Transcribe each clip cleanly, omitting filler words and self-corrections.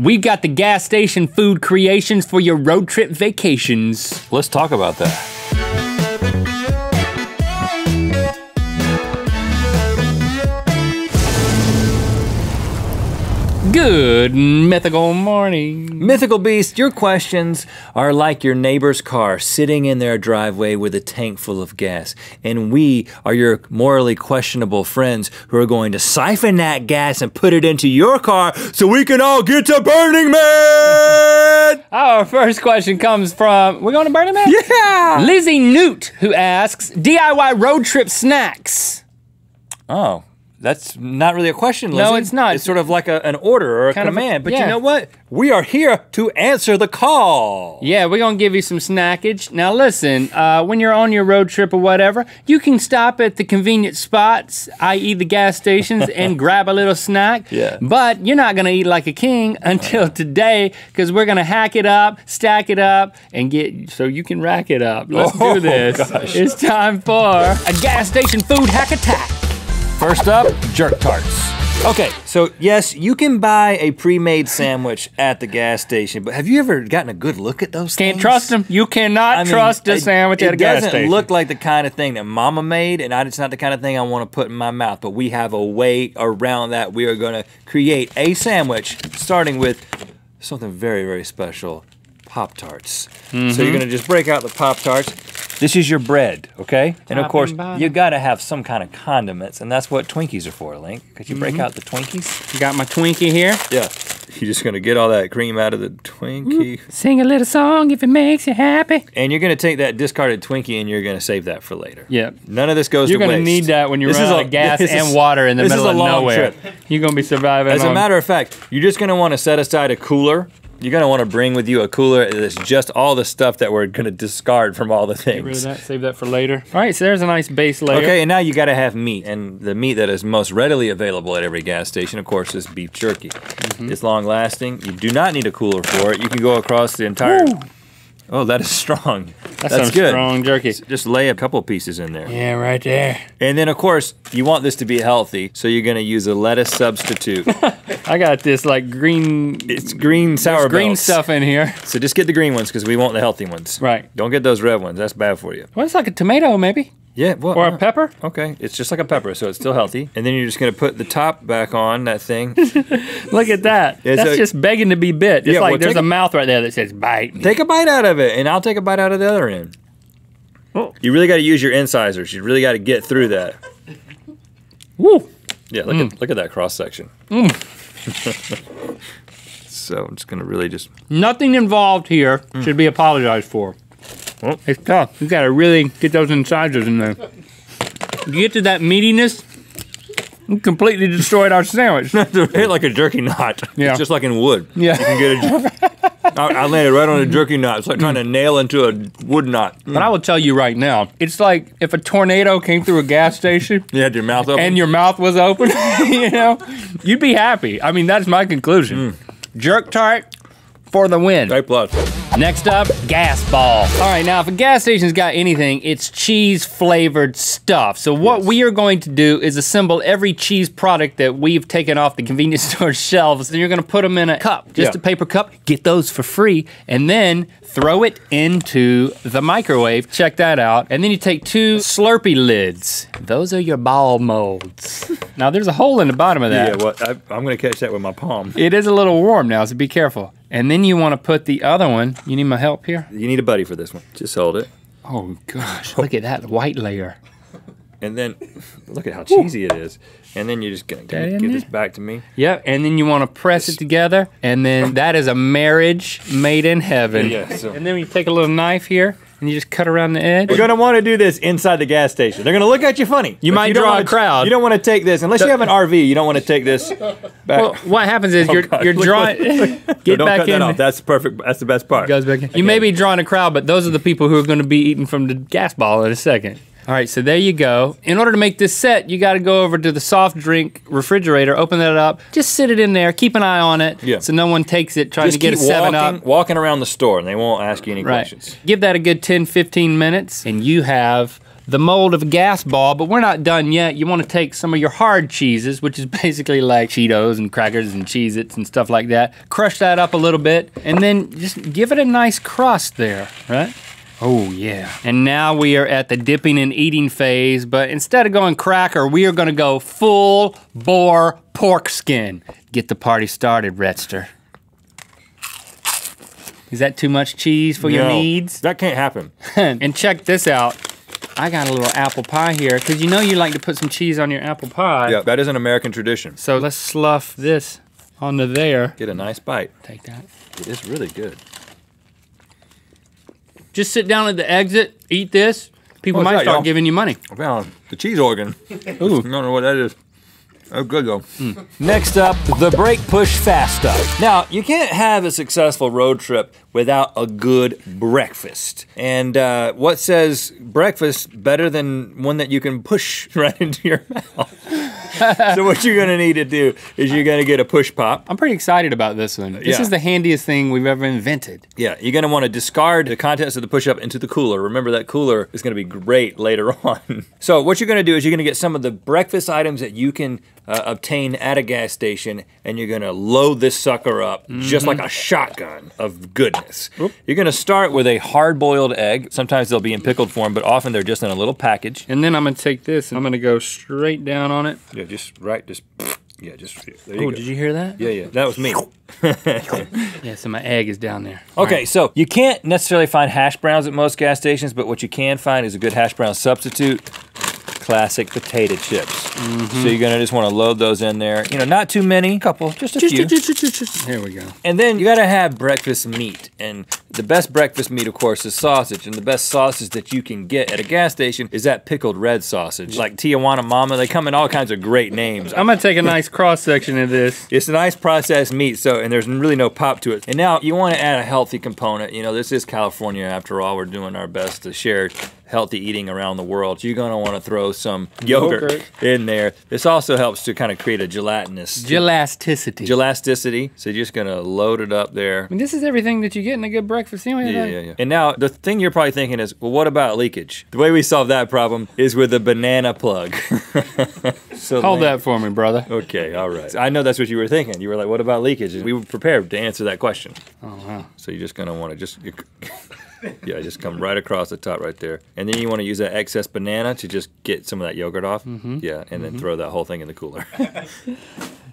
we've got the gas station food creations for your road trip vacations. Let's talk about that. Good mythical morning. Mythical Beast, your questions are like your neighbor's car sitting in their driveway with a tank full of gas. And we are your morally questionable friends who are going to siphon that gas and put it into your car so we can all get to Burning Man! Our first question comes from, we're going to Burning Man? Yeah! Lizzie Newt, who asks, DIY road trip snacks. Oh. That's not really a question, Lizzie. No, it's not. It's sort of like an order or a command. But yeah. you know what? We are here to answer the call. Yeah, we're gonna give you some snackage. Now listen, when you're on your road trip or whatever, you can stop at the convenient spots, i.e. the gas stations, and grab a little snack. Yeah. But you're not gonna eat like a king until today, because we're gonna hack it up, stack it up, and so you can rack it up. Let's do this. Gosh. It's time for a gas station food hack attack. First up, jerk tarts. Okay, so yes, you can buy a pre-made sandwich at the gas station, but have you ever gotten a good look at those things? Can't trust them. You cannot trust a sandwich at a gas station. It doesn't look like the kind of thing that Mama made, and it's not the kind of thing I want to put in my mouth, but we have a way around that. We are gonna create a sandwich, starting with something very, very special, Pop-Tarts. Mm-hmm. So you're gonna just break out the Pop-Tarts. This is your bread, okay? And of course, you gotta have some kind of condiments, and that's what Twinkies are for, Link. Could you break out the Twinkies? You got my Twinkie here? Yeah. You're just gonna get all that cream out of the Twinkie. Sing a little song if it makes you happy. And you're gonna take that discarded Twinkie and you're gonna save that for later. Yeah. None of this goes to waste. You're gonna need that when you're running out of gas and water in the middle of nowhere. Trip. You're gonna be surviving. As a matter of fact, you're just gonna wanna set aside a cooler. You're gonna wanna bring with you a cooler that's just all the stuff that we're gonna discard from all the things. Get rid of that, save that for later. All right, so there's a nice base layer. Okay, and now you gotta have meat. And the meat that is most readily available at every gas station, of course, is beef jerky. Mm-hmm. It's long lasting. You do not need a cooler for it. You can go across the entire... Woo! Oh, that is strong. That's good. Strong jerky. Just lay a couple pieces in there. Yeah, right there. And then, of course, you want this to be healthy, so you're gonna use a lettuce substitute. I got this like green... It's green sour belts. Green stuff in here. So just get the green ones, because we want the healthy ones. Right. Don't get those red ones. That's bad for you. Well, it's like a tomato, maybe. Yeah, well, or a pepper? Okay, it's just like a pepper, so it's still healthy. And then you're just gonna put the top back on that thing. Look at that. That's just begging to be bit. It's like there's a mouth right there that says bite. Take a bite out of it, and I'll take a bite out of the other end. Oh. You really gotta use your incisors. You really gotta get through that. Woo! Yeah, look at that cross section. So I'm just gonna really just... Nothing involved here should be apologized for. Oh. It's tough. You gotta really get those incisors in there. You get to that meatiness, you completely destroyed our sandwich. Hit like a jerky knot. Yeah. It's just like in wood. Yeah. You can get I landed right on a jerky knot. It's like trying to nail into a wood knot. But I will tell you right now, it's like if a tornado came through a gas station. You had your mouth open? And your mouth was open, you know, you'd be happy. I mean, that's my conclusion. Jerk tart for the win. A plus. Next up, gas ball. All right, now if a gas station's got anything, it's cheese flavored stuff. So what we are going to do is assemble every cheese product that we've taken off the convenience store shelves, and you're gonna put them in a cup, just a paper cup, get those for free, and then throw it into the microwave. Check that out. And then you take 2 Slurpee lids. Those are your ball molds. Now there's a hole in the bottom of that. Yeah, well, I'm gonna catch that with my palm. It is a little warm now, so be careful. And then you want to put the other one. You need my help here? You need a buddy for this one. Just hold it. Oh gosh, look at that white layer. And then, look at how cheesy it is. And then you're just gonna give this back to me. Yep, and then you want to press it together, and then that is a marriage made in heaven. Yeah, so. And then you take a little knife here, and you just cut around the edge. You're gonna want to do this inside the gas station. They're gonna look at you funny. You might draw a crowd. You don't want to take this, unless you have an RV, you don't want to take this back. Well, what happens is you're drawing, get don't back cut in. That off. That's perfect, that's the best part. Goes back in. You may be drawing a crowd, but those are the people who are gonna be eating from the gas ball in a second. All right, so there you go. In order to make this set, you gotta go over to the soft drink refrigerator, open that up, just sit it in there, keep an eye on it, so no one takes it trying to get a 7-Up. Walking around the store, and they won't ask you any questions. Give that a good 10, 15 minutes, and you have the mold of a gas ball, but we're not done yet. You want to take some of your hard cheeses, which is basically like Cheetos and crackers and Cheez-Its and stuff like that. Crush that up a little bit, and then just give it a nice crust there, right? Oh yeah. And now we are at the dipping and eating phase, but instead of going cracker, we are gonna go full bore pork skin. Get the party started, Rhettster. Is that too much cheese for your needs? That can't happen. And check this out. I got a little apple pie here, because you know you like to put some cheese on your apple pie. Yeah, that is an American tradition. So let's slough this onto there. Get a nice bite. Take that. It is really good. Just sit down at the exit, eat this. People might start giving you money. I found the cheese organ. Ooh. I don't know what that is. Oh, good though. Next up, the brake push fast up. Now, you can't have a successful road trip without a good breakfast. And what says breakfast better than one that you can push right into your mouth? So what you're gonna need to do is you're gonna get a push pop. I'm pretty excited about this one. This is the handiest thing we've ever invented. Yeah, you're gonna wanna discard the contents of the push-up into the cooler. Remember that cooler is gonna be great later on. So what you're gonna do is you're gonna get some of the breakfast items that you can obtain at a gas station, and you're gonna load this sucker up just like a shotgun of goodness. Oop. You're gonna start with a hard-boiled egg. Sometimes they'll be in pickled form, but often they're just in a little package. And then I'm gonna take this and I'm gonna go straight down on it. Yeah, there you go. Did you hear that? Yeah, that was me. Yeah, so my egg is down there. Okay, so you can't necessarily find hash browns at most gas stations, but what you can find is a good hash brown substitute. Classic potato chips. So you're gonna just wanna load those in there. You know, not too many, couple, just a few. Here we go. And then you gotta have breakfast meat. And the best breakfast meat, of course, is sausage. And the best sausage that you can get at a gas station is that pickled red sausage. Like Tijuana Mama, they come in all kinds of great names. I'm gonna take a nice cross section of this. It's a nice processed meat, and there's really no pop to it. And now you wanna add a healthy component. You know, this is California after all. We're doing our best to share healthy eating around the world. So you're gonna wanna throw some yogurt in there. This also helps to kind of create a gelatinous. Gelasticity. So you're just gonna load it up there. I mean, this is everything that you get in a good breakfast anyway. Yeah. And now the thing you're probably thinking is, well, what about leakage? The way we solve that problem is with a banana plug. So hold that for me, brother. Okay, all right. I know that's what you were thinking. You were like, what about leakage? We were prepared to answer that question. Oh, wow. So you're just gonna wanna just come right across the top right there. And then you want to use that excess banana to just get some of that yogurt off. Yeah, and then throw that whole thing in the cooler.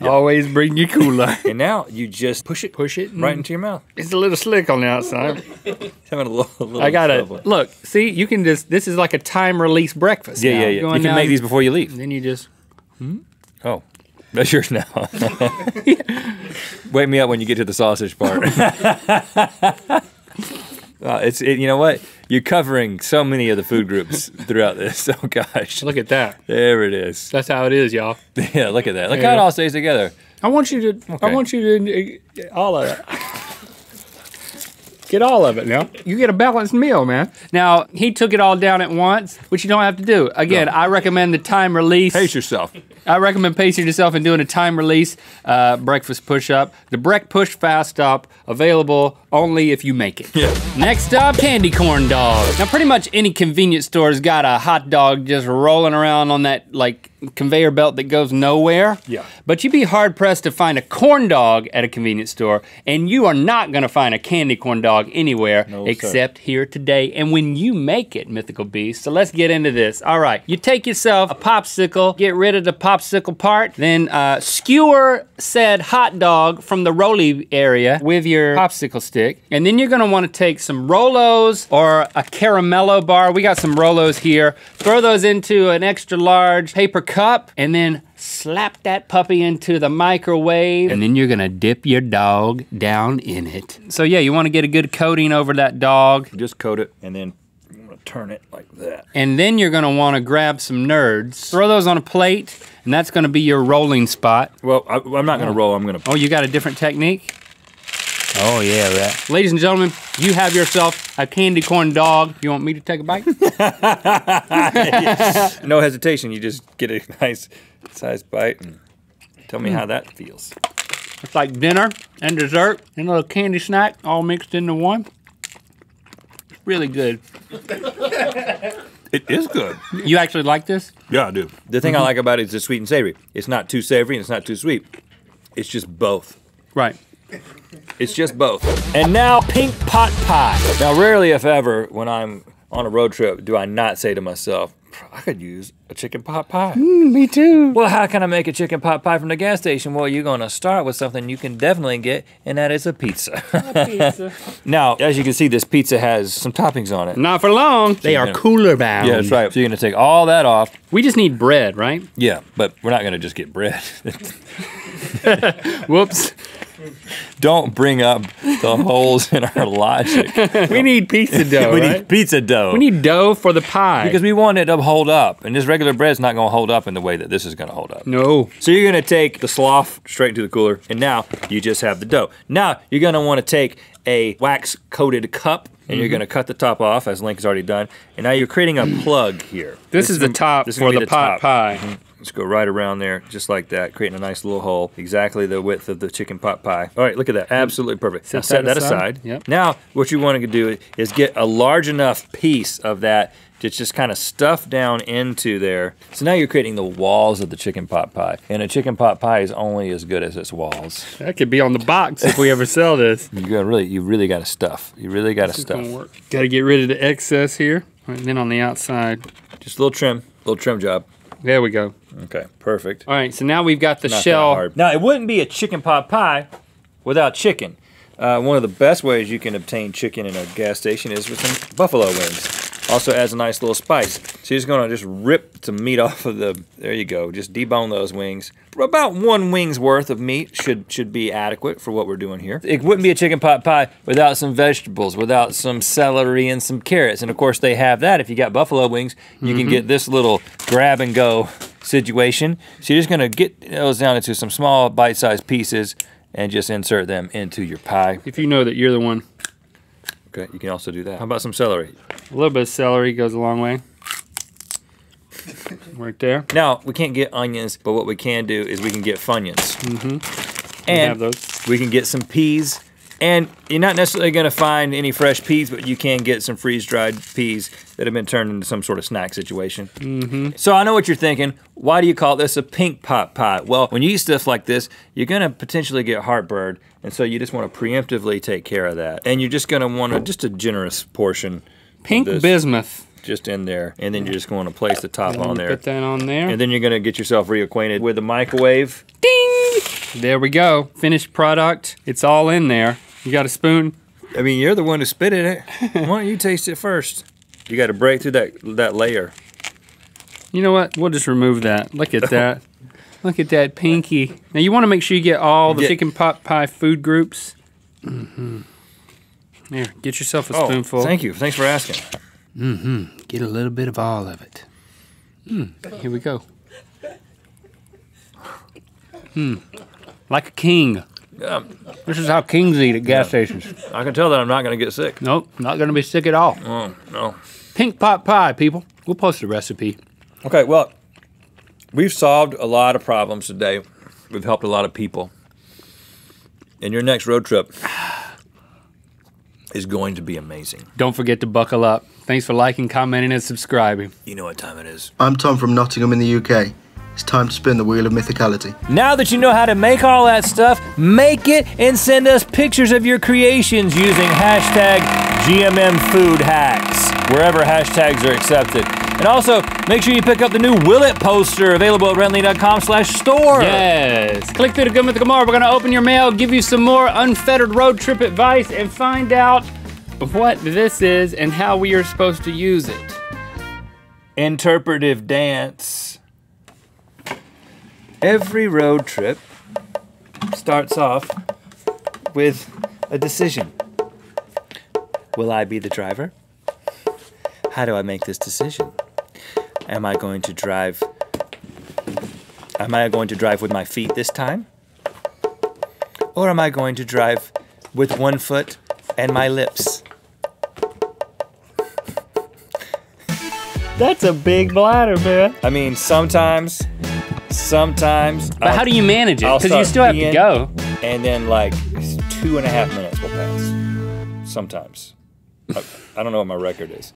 Always bring your cooler. And now you just push it right into your mouth. It's a little slick on the outside. Having a little I got trouble. it. Look, see, you can just, this is like a time release breakfast. Yeah. You can make these before you leave. And then you just, Oh, that's yours now. Wake me up when you get to the sausage part. You know what? You're covering so many of the food groups throughout this. Oh gosh. Look at that. There it is. That's how it is, y'all. Yeah, look at that. Look how it all stays together. I want you to all of it. Get all of it now. You get a balanced meal, man. Now, he took it all down at once, which you don't have to do. Again, I recommend the time release. Pace yourself. I recommend pacing yourself and doing a time release breakfast push-up. The Break Push Fast Up, available only if you make it. Yeah. Next up, candy corn dog. Now, pretty much any convenience store's got a hot dog just rolling around on that, like, conveyor belt that goes nowhere. Yeah. But you'd be hard-pressed to find a corn dog at a convenience store, and you are not gonna find a candy corn dog anywhere except here today. And when you make it, Mythical Beast, so let's get into this. All right, you take yourself a popsicle, get rid of the popsicle part, then skewer said hot dog from the roly area with your popsicle stick. And then you're gonna wanna take some Rolos or a Caramello bar. We got some Rolos here. Throw those into an extra large paper cup, and then slap that puppy into the microwave, and then you're gonna dip your dog down in it. So yeah, you wanna get a good coating over that dog. Just coat it, and then I'm gonna turn it like that. And then you're gonna wanna grab some nerds, throw those on a plate, and that's gonna be your rolling spot. Well, I'm not gonna roll, I'm gonna... Oh, you got a different technique? Oh yeah, right. Ladies and gentlemen, you have yourself a candy corn dog. You want me to take a bite? No hesitation, you just get a nice sized bite and tell me how that feels. It's like dinner and dessert and a little candy snack all mixed into one. It's really good. It is good. You actually like this? Yeah, I do. The thing I like about it is the sweet and savory. It's not too savory and it's not too sweet. It's just both. Right. It's just both. And now pink pot pie. Now rarely if ever when I'm on a road trip do I not say to myself, I could use a chicken pot pie. Me too. Well, how can I make a chicken pot pie from the gas station? Well, you're gonna start with something you can definitely get, and that is a pizza. Pizza. Now, as you can see, this pizza has some toppings on it. Not for long. They are cooler bound. Yeah, that's right. So you're gonna take all that off. We just need bread, right? Yeah, but we're not gonna just get bread. Whoops. Don't bring up the holes in our logic. We need pizza dough, We right? need pizza dough. We need dough for the pie. because we want it to hold up, and this regular bread's not gonna hold up in the way that this is gonna hold up. No. So you're gonna take the slough straight into the cooler, and now you just have the dough. Now you're gonna wanna take a wax-coated cup, and you're gonna cut the top off, as Link has already done, and now you're creating a plug here. This is the top this is for gonna be the pot top. pie. Just go right around there, just like that, creating a nice little hole, exactly the width of the chicken pot pie. All right, look at that, absolutely perfect. Now set that aside. Yep. Now, what you want to do is get a large enough piece of that to just kind of stuff down into there. So now you're creating the walls of the chicken pot pie. And a chicken pot pie is only as good as its walls. That could be on the box if we ever sell this. You really got to stuff. You really got to It's stuff. gonna work. Got to get rid of the excess here. And then on the outside. Just a little trim job. There we go. Okay, perfect. All right, so now we've got the Not that shell. hard. Now, it wouldn't be a chicken pot pie without chicken. One of the best ways you can obtain chicken in a gas station is with some buffalo wings. Also adds a nice little spice. So you're just gonna just rip some meat off of the, there you go, just debone those wings. About 1 wing's worth of meat should be adequate for what we're doing here. It wouldn't be a chicken pot pie without some vegetables, without some celery and some carrots. And of course they have that. If you got buffalo wings, you can get this little grab and go situation. So you're just gonna get those down into some small bite-sized pieces and just insert them into your pie. If you know that you're the one. Okay, you can also do that. How about some celery? A little bit of celery goes a long way. Right there. Now, we can't get onions, but what we can do is we can get Funyuns. We have And those. we can get some peas. And you're not necessarily gonna find any fresh peas, but you can get some freeze-dried peas that have been turned into some sort of snack situation. So I know what you're thinking. Why do you call this a pink pot pie? Well, when you eat stuff like this, you're gonna potentially get heartburn, and so you just wanna preemptively take care of that. And you're just gonna want just a generous portion Pink of this bismuth. just in there, and then you're just gonna place the top on there. Put that on there. And then you're gonna get yourself reacquainted with the microwave. Ding! There we go. Finished product. It's all in there. You got a spoon? I mean, you're the one who spit in it. Why don't you taste it first? You got to break through that layer. You know what? We'll just remove that. Look at that. Look at that pinky. Now you want to make sure you get all the chicken pot pie food groups. Here, get yourself a spoonful. Thank you. Thanks for asking. Get a little bit of all of it. Here we go. Like a king. This is how kings eat at gas stations. I can tell that I'm not going to get sick. Nope, not gonna be sick at all. Oh, no. Pink pot pie, people. We'll post the recipe. Okay, well, we've solved a lot of problems today. We've helped a lot of people. And your next road trip is going to be amazing. Don't forget to buckle up. Thanks for liking, commenting, and subscribing. You know what time it is. I'm Tom from Nottingham in the UK. It's time to spin the wheel of mythicality. Now that you know how to make all that stuff, make it and send us pictures of your creations using hashtag GMMFoodHacks, wherever hashtags are accepted. And also, make sure you pick up the new Will It poster available at rentley.com/store. Yes. Click through the Good Mythical More. We're going to open your mail, give you some more unfettered road trip advice, and find out what this is and how we are supposed to use it. Interpretive dance. Every road trip starts off with a decision. Will I be the driver? How do I make this decision? Am I going to drive with my feet this time? Or am I going to drive with one foot and my lips? That's a big bladder, man. I mean, sometimes. But how do you manage it? I'll Because you start still have to peeing, go. And then like 2.5 minutes will pass. Sometimes. I don't know what my record is.